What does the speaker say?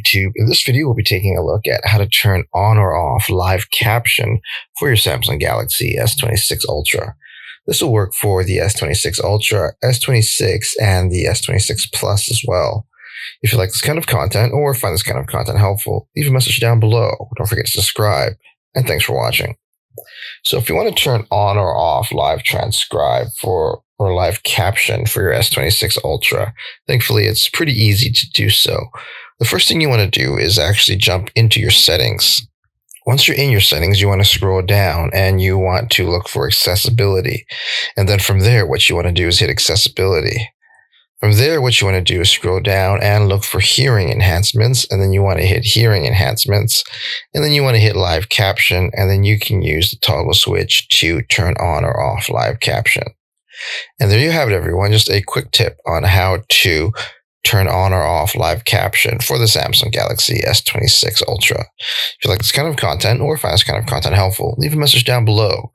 YouTube. In this video, we'll be taking a look at how to turn on or off live caption for your Samsung Galaxy S26 Ultra. This will work for the S26 Ultra, S26, and the S26 Plus as well. If you like this kind of content or find this kind of content helpful, leave a message down below. Don't forget to subscribe, and thanks for watching. So if you want to turn on or off live transcribe or live caption for your S26 Ultra, thankfully it's pretty easy to do so. The first thing you want to do is actually jump into your settings. Once you're in your settings, you want to scroll down and you want to look for accessibility. And then from there, what you want to do is hit accessibility. From there, what you want to do is scroll down and look for hearing enhancements, and then you want to hit hearing enhancements, and then you want to hit live caption, and then you can use the toggle switch to turn on or off live caption. And there you have it, everyone. Just a quick tip on how to turn on or off live caption for the Samsung Galaxy S26 Ultra. If you like this kind of content or find this kind of content helpful, leave a message down below.